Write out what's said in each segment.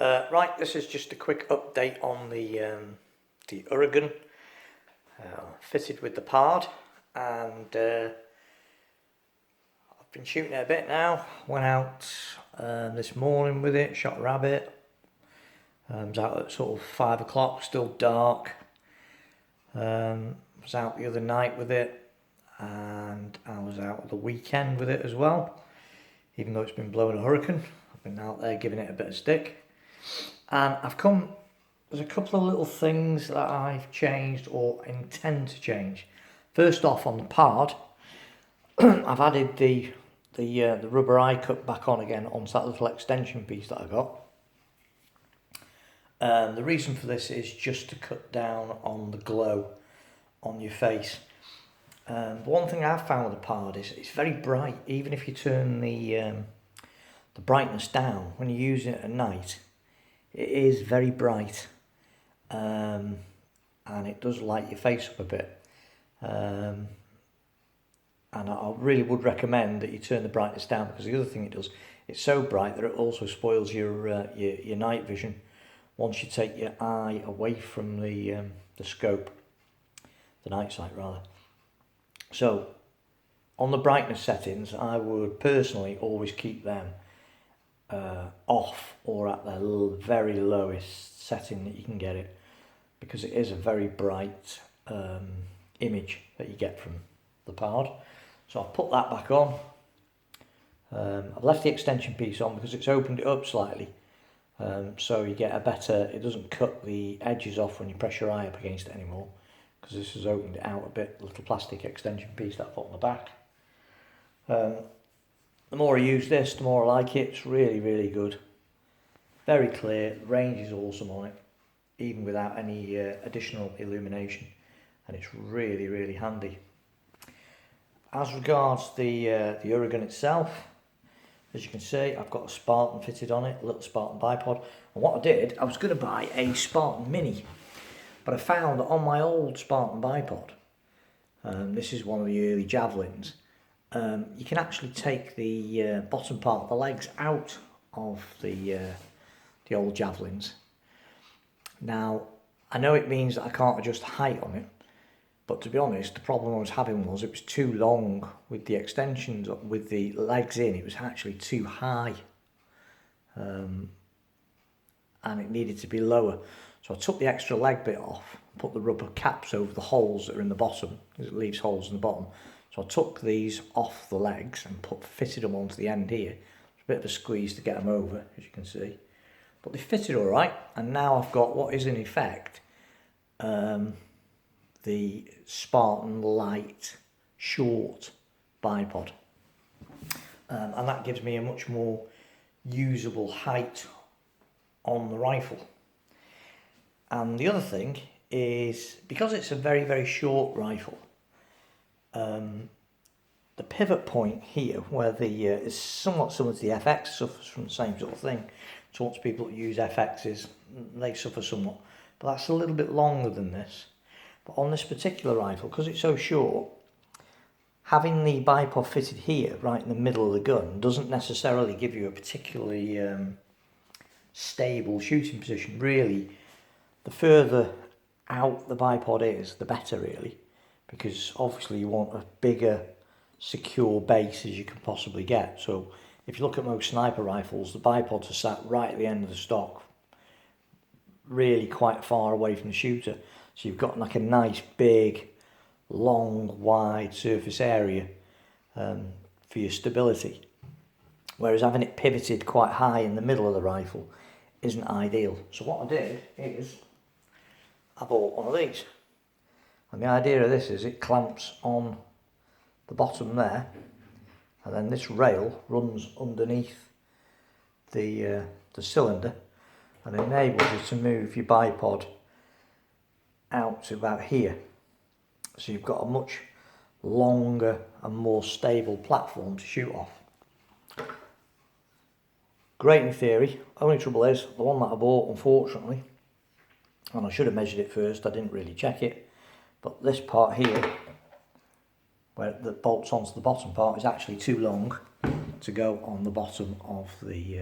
Right, this is just a quick update on the Uragan fitted with the pard, and I've been shooting it a bit now. Went out this morning with it, shot a rabbit. Was out at sort of 5 o'clock, still dark. Was out the other night with it, and I was out the weekend with it as well. Even though it's been blowing a hurricane, I've been out there giving it a bit of stick. And there's a couple of little things that I've changed or intend to change. First off, on the pard, I've added the rubber eye cut back on again onto that little extension piece that I got. The reason for this is just to cut down on the glow on your face. One thing I've found with the pard is it's very bright. Even if you turn the brightness down when you're using it at night, it is very bright, and it does light your face up a bit. And I really would recommend that you turn the brightness down, because the other thing it does, it's so bright that it also spoils your night vision once you take your eye away from the scope, the night sight rather. So on the brightness settings, I would personally always keep them off or at their very lowest setting that you can get it, because it is a very bright image that you get from the pard. So I've put that back on. I've left the extension piece on because it's opened it up slightly, so you get a better, it doesn't cut the edges off when you press your eye up against it anymore, because this has opened it out a bit, the little plastic extension piece that I put on the back. The more I use this, the more I like it. It's really, really good. Very clear, the range is awesome on it, even without any additional illumination, and it's really, really handy. As regards the Uragan itself, as you can see, I've got a Spartan fitted on it, a little Spartan bipod. And what I did, I was going to buy a Spartan Mini, but I found that on my old Spartan bipod, this is one of the early Javelins, you can actually take the bottom part of the legs out of the old Javelins. Now, I know it means that I can't adjust the height on it, but to be honest, the problem I was having was it was too long with the extensions, with the legs in. It was actually too high, and it needed to be lower. So I took the extra leg bit off, put the rubber caps over the holes that are in the bottom, because it leaves holes in the bottom. So I took these off the legs and fitted them onto the end here. It's a bit of a squeeze to get them over, as you can see. But they fitted all right, and now I've got what is in effect the Spartan Lite short bipod. And that gives me a much more usable height on the rifle. And the other thing is, because it's a very, very short rifle, the pivot point here, where the is somewhat similar to the FX, suffers from the same sort of thing. So once people use FXs, they suffer somewhat, but that's a little bit longer than this. But on this particular rifle, because it's so short, having the bipod fitted here, right in the middle of the gun, doesn't necessarily give you a particularly stable shooting position. Really, the further out the bipod is, the better, really, because obviously you want a bigger, secure base as you can possibly get. So if you look at most sniper rifles, the bipods are sat right at the end of the stock, really quite far away from the shooter. So you've got like a nice big, long, wide surface area for your stability. Whereas having it pivoted quite high in the middle of the rifle isn't ideal. So what I did is I bought one of these. And the idea of this is it clamps on the bottom there, and then this rail runs underneath the cylinder and enables you to move your bipod out to about here. So you've got a much longer and more stable platform to shoot off. Great in theory. Only trouble is, the one that I bought, unfortunately, and I should have measured it first, I didn't really check it, but this part here, where the bolts onto the bottom part, is actually too long to go on the bottom of the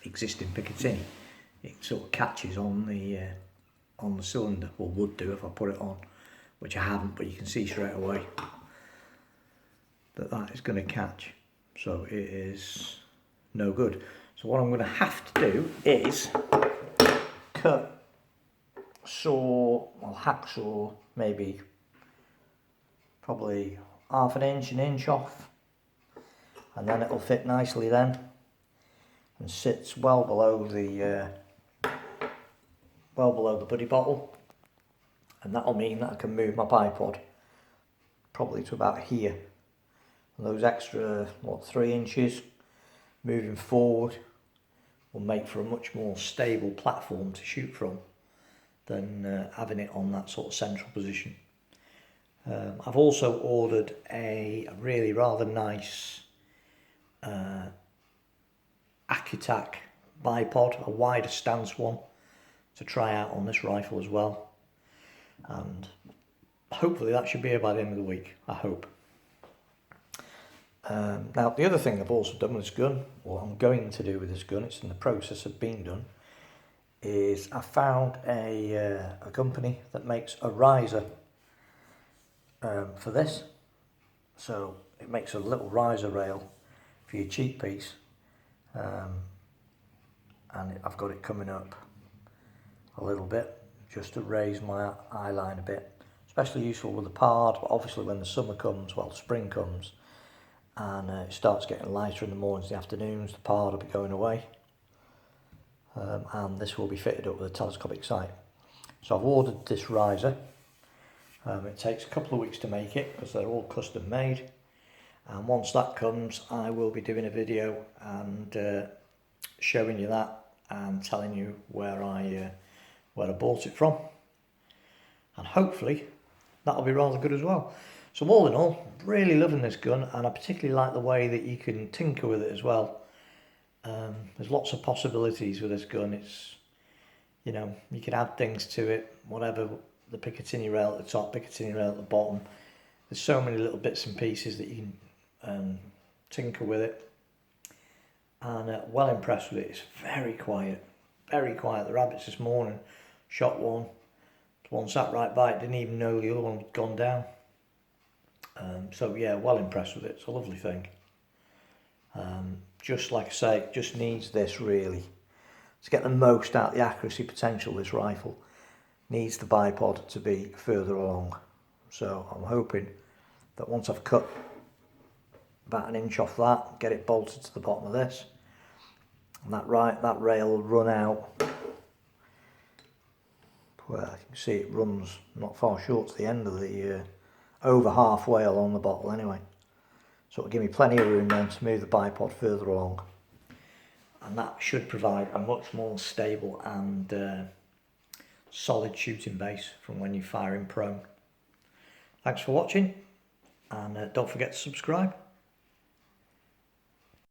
existing Picatinny. it sort of catches on the cylinder, or would do if I put it on, which I haven't, but you can see straight away that is going to catch, so it is no good. So what I'm going to have to do is cut, saw, well, hacksaw, maybe probably half an inch off, and then it'll fit nicely then, and sits well below the buddy bottle, and that'll mean that I can move my bipod probably to about here, and those extra 3 inches moving forward will make for a much more stable platform to shoot from than having it on that sort of central position. I've also ordered a really rather nice Akitac bipod, a wider stance one, to try out on this rifle as well, and hopefully that should be here by the end of the week, I hope. Now the other thing I've also done with this gun, or I'm going to do with this gun, it's in the process of being done, is I found a company that makes a riser for this. So it makes a little riser rail for your cheek piece, and I've got it coming up a little bit just to raise my eye line a bit, especially useful with the pard, but obviously when the summer comes, well, spring comes, and it starts getting lighter in the mornings and the afternoons, the pard will be going away, and this will be fitted up with a telescopic sight. So I've ordered this riser. It takes a couple of weeks to make it because they're all custom made, and once that comes I will be doing a video and showing you that and telling you where I bought it from, and hopefully that'll be rather good as well. So all in all, really loving this gun, and I particularly like the way that you can tinker with it as well. There's lots of possibilities with this gun. It's, you know, you can add things to it, whatever, the Picatinny rail at the top, Picatinny rail at the bottom. There's so many little bits and pieces that you can tinker with it, and well impressed with it. It's very quiet, very quiet. The rabbits this morning, shot one sat right by it, didn't even know the other one had gone down. So yeah, well impressed with it. It's a lovely thing. Just like I say, it just needs this really to get the most out of the accuracy potential. This rifle needs the bipod to be further along. So I'm hoping that once I've cut about an inch off that, get it bolted to the bottom of this, and that rail will run out. Well, you can see it runs not far short to the end of the over halfway along the bottle anyway. So it'll give me plenty of room then to move the bipod further along, and that should provide a much more stable and solid shooting base from when you're firing prone. Thanks for watching, and don't forget to subscribe.